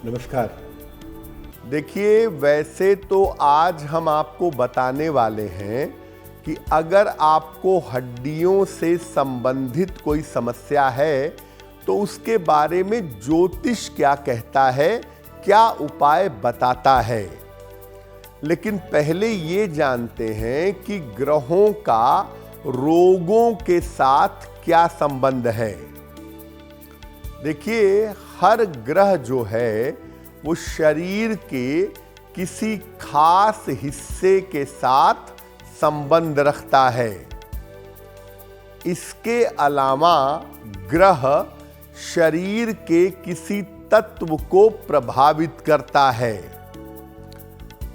नमस्कार। देखिए, वैसे तो आज हम आपको बताने वाले हैं कि अगर आपको हड्डियों से संबंधित कोई समस्या है तो उसके बारे में ज्योतिष क्या कहता है, क्या उपाय बताता है। लेकिन पहले ये जानते हैं कि ग्रहों का रोगों के साथ क्या संबंध है। देखिए, हर ग्रह जो है वो शरीर के किसी खास हिस्से के साथ संबंध रखता है। इसके अलावा ग्रह शरीर के किसी तत्व को प्रभावित करता है।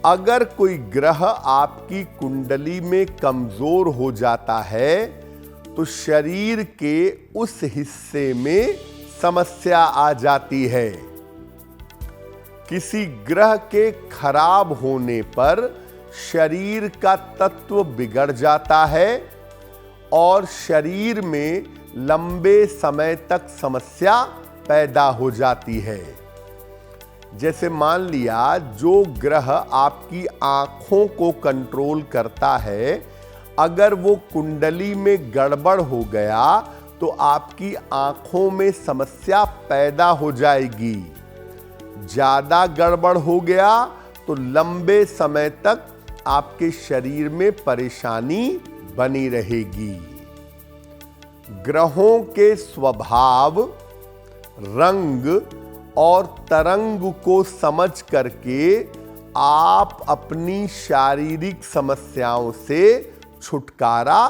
अगर कोई ग्रह आपकी कुंडली में कमजोर हो जाता है तो शरीर के उस हिस्से में समस्या आ जाती है। किसी ग्रह के खराब होने पर शरीर का तत्व बिगड़ जाता है और शरीर में लंबे समय तक समस्या पैदा हो जाती है। जैसे मान लिया, जो ग्रह आपकी आंखों को कंट्रोल करता है, अगर वो कुंडली में गड़बड़ हो गया तो आपकी आंखों में समस्या पैदा हो जाएगी। ज्यादा गड़बड़ हो गया तो लंबे समय तक आपके शरीर में परेशानी बनी रहेगी। ग्रहों के स्वभाव, रंग और तरंग को समझ करके आप अपनी शारीरिक समस्याओं से छुटकारा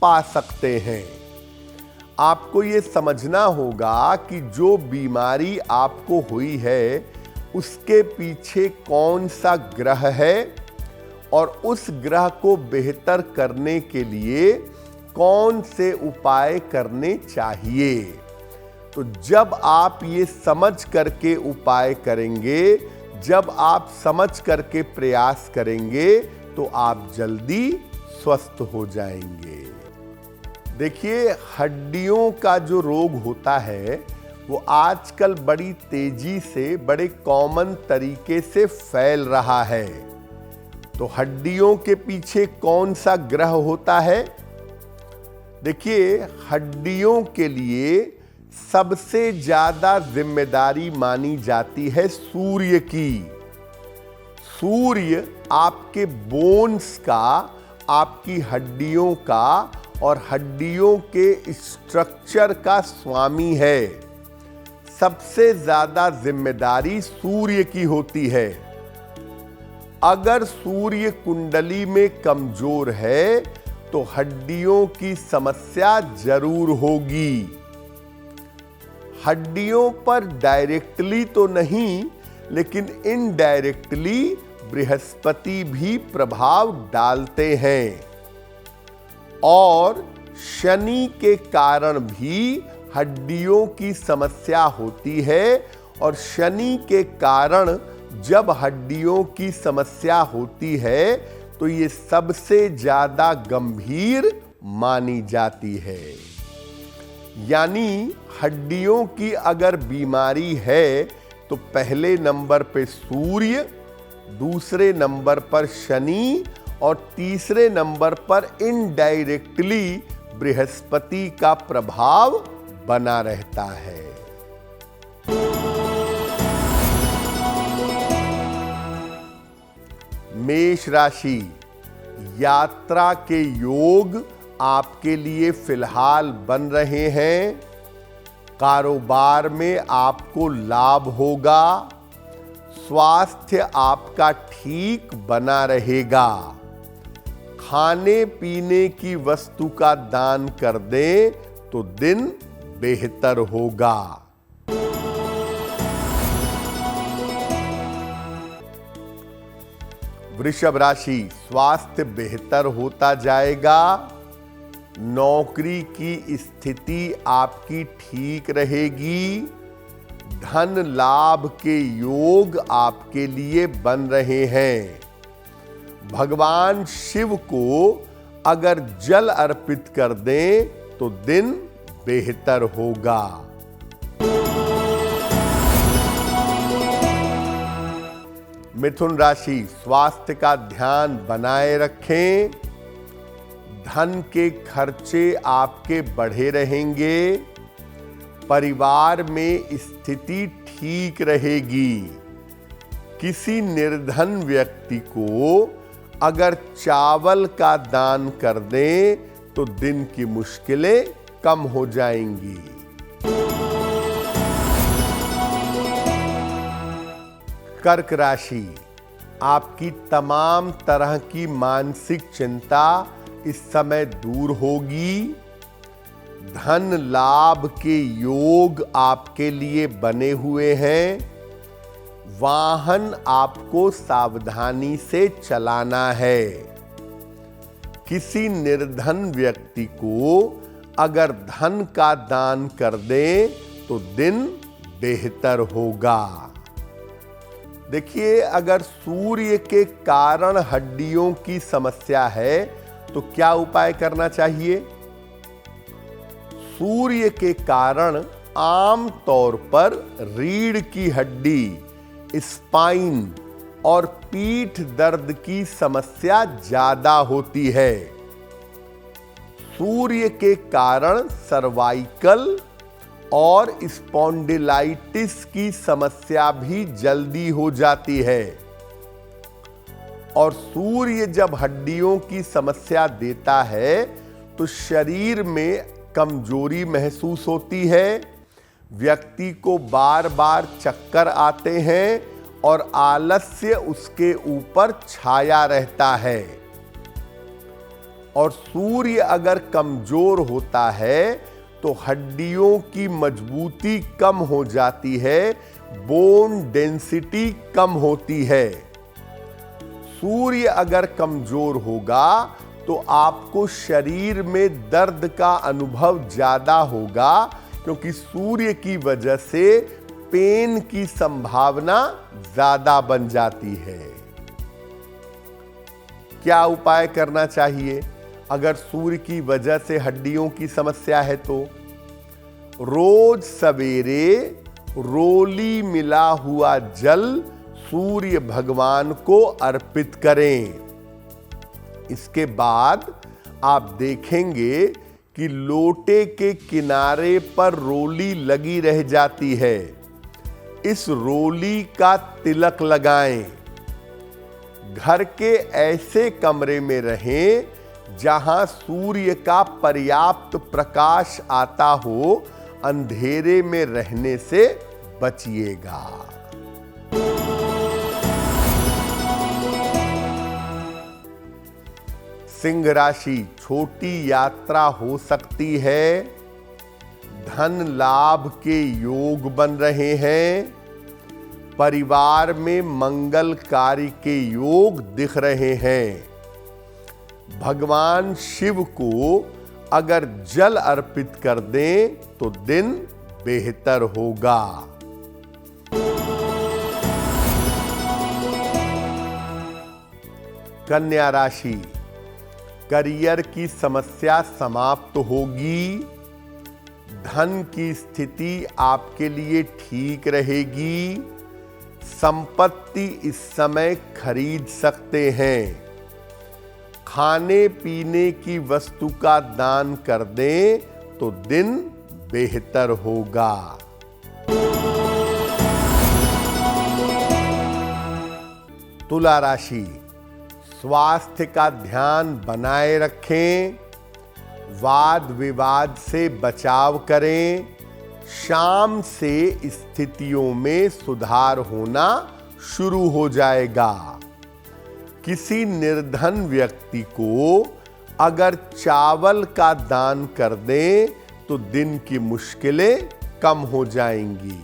पा सकते हैं। आपको ये समझना होगा कि जो बीमारी आपको हुई है उसके पीछे कौन सा ग्रह है और उस ग्रह को बेहतर करने के लिए कौन से उपाय करने चाहिए। तो जब आप ये समझ करके उपाय करेंगे, जब आप समझ करके प्रयास करेंगे तो आप जल्दी स्वस्थ हो जाएंगे। देखिए, हड्डियों का जो रोग होता है वो आजकल बड़ी तेजी से, बड़े कॉमन तरीके से फैल रहा है। तो हड्डियों के पीछे कौन सा ग्रह होता है? देखिए, हड्डियों के लिए सबसे ज्यादा जिम्मेदारी मानी जाती है सूर्य की। सूर्य आपके बोन्स का, आपकी हड्डियों का और हड्डियों के स्ट्रक्चर का स्वामी है। सबसे ज्यादा जिम्मेदारी सूर्य की होती है। अगर सूर्य कुंडली में कमजोर है तो हड्डियों की समस्या जरूर होगी। हड्डियों पर डायरेक्टली तो नहीं, लेकिन इनडायरेक्टली बृहस्पति भी प्रभाव डालते हैं और शनि के कारण भी हड्डियों की समस्या होती है। और शनि के कारण जब हड्डियों की समस्या होती है तो ये सबसे ज्यादा गंभीर मानी जाती है। यानी हड्डियों की अगर बीमारी है तो पहले नंबर पे सूर्य, दूसरे नंबर पर शनि और तीसरे नंबर पर इनडायरेक्टली बृहस्पति का प्रभाव बना रहता है। मेष राशि, यात्रा के योग आपके लिए फिलहाल बन रहे हैं। कारोबार में आपको लाभ होगा। स्वास्थ्य आपका ठीक बना रहेगा। खाने पीने की वस्तु का दान कर दें तो दिन बेहतर होगा। वृषभ राशि, स्वास्थ्य बेहतर होता जाएगा। नौकरी की स्थिति आपकी ठीक रहेगी। धन लाभ के योग आपके लिए बन रहे हैं। भगवान शिव को अगर जल अर्पित कर दें तो दिन बेहतर होगा। मिथुन राशि, स्वास्थ्य का ध्यान बनाए रखें। धन के खर्चे आपके बढ़े रहेंगे। परिवार में स्थिति ठीक रहेगी। किसी निर्धन व्यक्ति को अगर चावल का दान कर दें तो दिन की मुश्किलें कम हो जाएंगी। कर्क राशि, आपकी तमाम तरह की मानसिक चिंता इस समय दूर होगी। धन लाभ के योग आपके लिए बने हुए हैं। वाहन आपको सावधानी से चलाना है। किसी निर्धन व्यक्ति को अगर धन का दान कर दें तो दिन बेहतर होगा। देखिए, अगर सूर्य के कारण हड्डियों की समस्या है तो क्या उपाय करना चाहिए? सूर्य के कारण आम तौर पर रीढ़ की हड्डी, स्पाइन और पीठ दर्द की समस्या ज्यादा होती है। सूर्य के कारण सर्वाइकल और स्पॉन्डिलाइटिस की समस्या भी जल्दी हो जाती है। और सूर्य जब हड्डियों की समस्या देता है तो शरीर में कमजोरी महसूस होती है। व्यक्ति को बार बार चक्कर आते हैं और आलस्य उसके ऊपर छाया रहता है। और सूर्य अगर कमजोर होता है तो हड्डियों की मजबूती कम हो जाती है, बोन डेंसिटी कम होती है। सूर्य अगर कमजोर होगा तो आपको शरीर में दर्द का अनुभव ज्यादा होगा, क्योंकि सूर्य की वजह से पेन की संभावना ज्यादा बन जाती है। क्या उपाय करना चाहिए अगर सूर्य की वजह से हड्डियों की समस्या है? तो रोज सवेरे रोली मिला हुआ जल सूर्य भगवान को अर्पित करें। इसके बाद आप देखेंगे कि लोटे के किनारे पर रोली लगी रह जाती है। इस रोली का तिलक लगाएं। घर के ऐसे कमरे में रहें जहां सूर्य का पर्याप्त प्रकाश आता हो। अंधेरे में रहने से बचिएगा। सिंह राशि, छोटी यात्रा हो सकती है। धन लाभ के योग बन रहे हैं। परिवार में मंगल कार्य के योग दिख रहे हैं। भगवान शिव को अगर जल अर्पित कर दें तो दिन बेहतर होगा। कन्या राशि, करियर की समस्या समाप्त होगी। धन की स्थिति आपके लिए ठीक रहेगी। संपत्ति इस समय खरीद सकते हैं। खाने पीने की वस्तु का दान कर दें तो दिन बेहतर होगा। तुला राशि, स्वास्थ्य का ध्यान बनाए रखें। वाद विवाद से बचाव करें। शाम से स्थितियों में सुधार होना शुरू हो जाएगा। किसी निर्धन व्यक्ति को अगर चावल का दान कर दें तो दिन की मुश्किलें कम हो जाएंगी।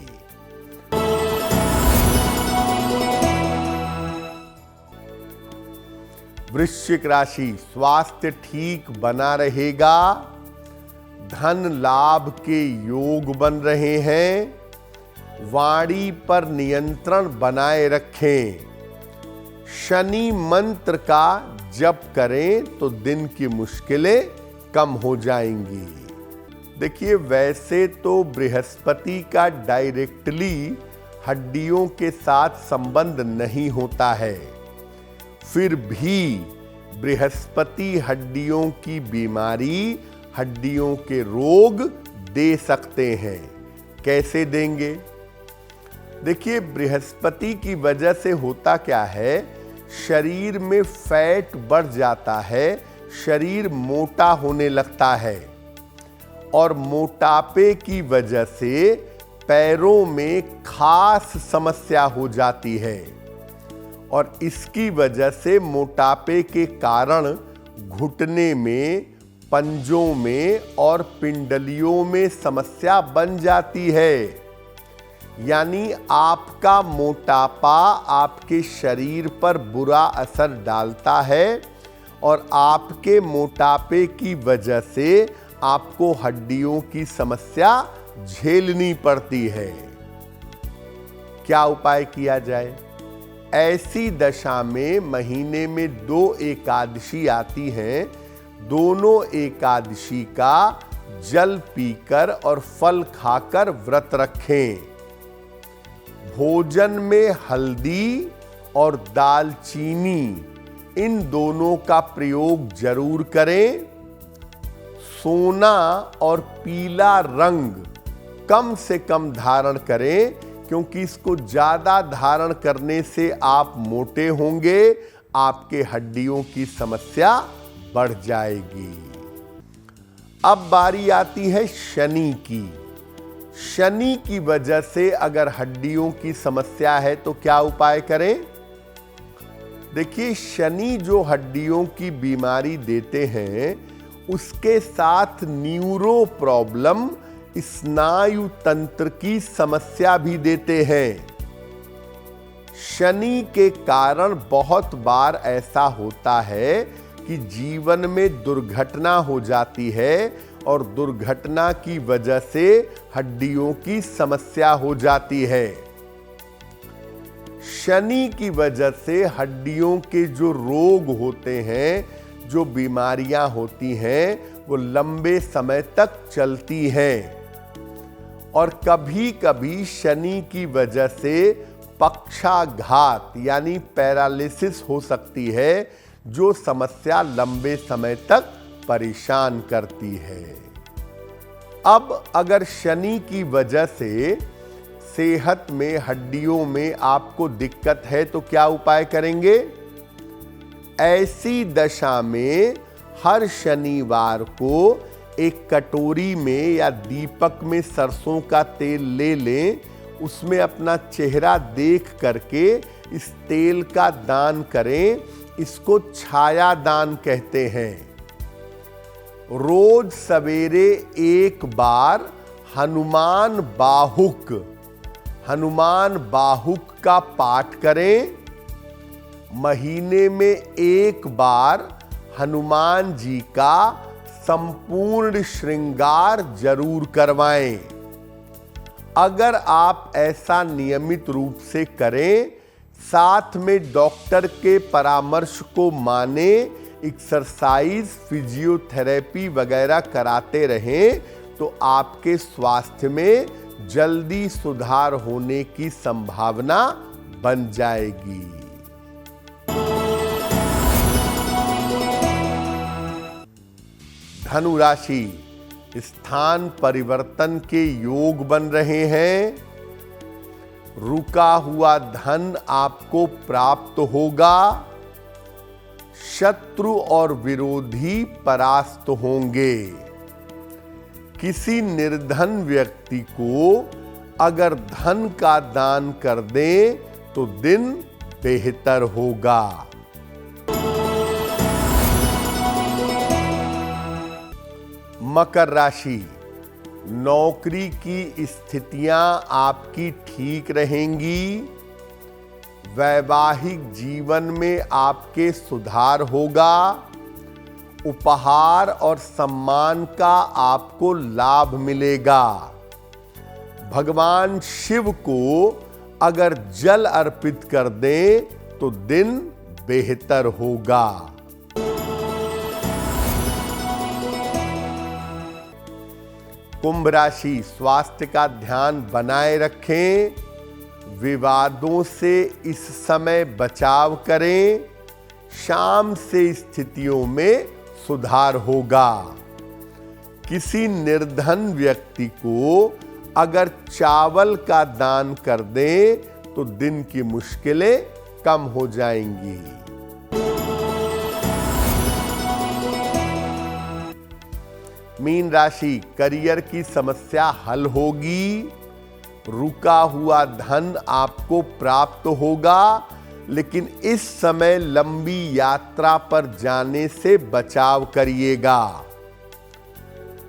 वृश्चिक राशि, स्वास्थ्य ठीक बना रहेगा। धन लाभ के योग बन रहे हैं। वाणी पर नियंत्रण बनाए रखें। शनि मंत्र का जप करें तो दिन की मुश्किलें कम हो जाएंगी। देखिए, वैसे तो बृहस्पति का डायरेक्टली हड्डियों के साथ संबंध नहीं होता है। फिर भी बृहस्पति हड्डियों की बीमारी, हड्डियों के रोग दे सकते हैं। कैसे देंगे? देखिए, बृहस्पति की वजह से होता क्या है, शरीर में फैट बढ़ जाता है, शरीर मोटा होने लगता है और मोटापे की वजह से पैरों में खास समस्या हो जाती है और इसकी वजह से मोटापे के कारण घुटने में, पंजों में और पिंडलियों में समस्या बन जाती है। यानी आपका मोटापा आपके शरीर पर बुरा असर डालता है और आपके मोटापे की वजह से आपको हड्डियों की समस्या झेलनी पड़ती है। क्या उपाय किया जाए? ऐसी दशा में महीने में 2 एकादशी आती हैं। दोनों एकादशी का जल पीकर और फल खाकर व्रत रखें। भोजन में हल्दी और दालचीनी, इन दोनों का प्रयोग जरूर करें। सोना और पीला रंग कम से कम धारण करें, क्योंकि इसको ज्यादा धारण करने से आप मोटे होंगे, आपके हड्डियों की समस्या बढ़ जाएगी। अब बारी आती है शनि की। शनि की वजह से अगर हड्डियों की समस्या है तो क्या उपाय करें? देखिए, शनि जो हड्डियों की बीमारी देते हैं, उसके साथ न्यूरो प्रॉब्लम, स्नायु तंत्र की समस्या भी देते हैं। शनि के कारण बहुत बार ऐसा होता है कि जीवन में दुर्घटना हो जाती है और दुर्घटना की वजह से हड्डियों की समस्या हो जाती है। शनि की वजह से हड्डियों के जो रोग होते हैं, जो बीमारियां होती हैं, वो लंबे समय तक चलती हैं और कभी कभी शनि की वजह से पक्षाघात यानी पैरालिसिस हो सकती है, जो समस्या लंबे समय तक परेशान करती है। अब अगर शनि की वजह से सेहत में, हड्डियों में आपको दिक्कत है तो क्या उपाय करेंगे? ऐसी दशा में हर शनिवार को एक कटोरी में या दीपक में सरसों का तेल ले लें, उसमें अपना चेहरा देख करके इस तेल का दान करें। इसको छाया दान कहते हैं। रोज सवेरे एक बार हनुमान बाहुक का पाठ करें। महीने में एक बार हनुमान जी का संपूर्ण श्रृंगार जरूर करवाएं। अगर आप ऐसा नियमित रूप से करें, साथ में डॉक्टर के परामर्श को माने, एक्सरसाइज, फिजियोथेरेपी वगैरह कराते रहें, तो आपके स्वास्थ्य में जल्दी सुधार होने की संभावना बन जाएगी। धनु राशि, स्थान परिवर्तन के योग बन रहे हैं। रुका हुआ धन आपको प्राप्त होगा। शत्रु और विरोधी परास्त होंगे। किसी निर्धन व्यक्ति को अगर धन का दान कर दें तो दिन बेहतर होगा। मकर राशि, नौकरी की स्थितियां आपकी ठीक रहेंगी। वैवाहिक जीवन में आपके सुधार होगा। उपहार और सम्मान का आपको लाभ मिलेगा। भगवान शिव को अगर जल अर्पित कर दें तो दिन बेहतर होगा। कुंभ राशि, स्वास्थ्य का ध्यान बनाए रखें। विवादों से इस समय बचाव करें, शाम से स्थितियों में सुधार होगा। किसी निर्धन व्यक्ति को अगर चावल का दान कर दें तो दिन की मुश्किलें कम हो जाएंगी। मीन राशि, करियर की समस्या हल होगी। रुका हुआ धन आपको प्राप्त होगा, लेकिन इस समय लंबी यात्रा पर जाने से बचाव करिएगा।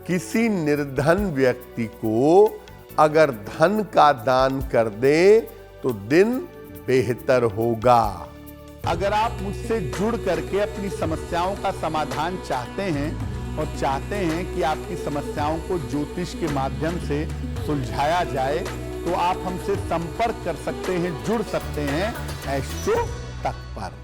किसी निर्धन व्यक्ति को अगर धन का दान कर दें तो दिन बेहतर होगा। अगर आप मुझसे जुड़ करके अपनी समस्याओं का समाधान चाहते हैं और चाहते हैं कि आपकी समस्याओं को ज्योतिष के माध्यम से सुलझाया जाए, तो आप हमसे संपर्क कर सकते हैं, जुड़ सकते हैं एस्ट्रो तक पर।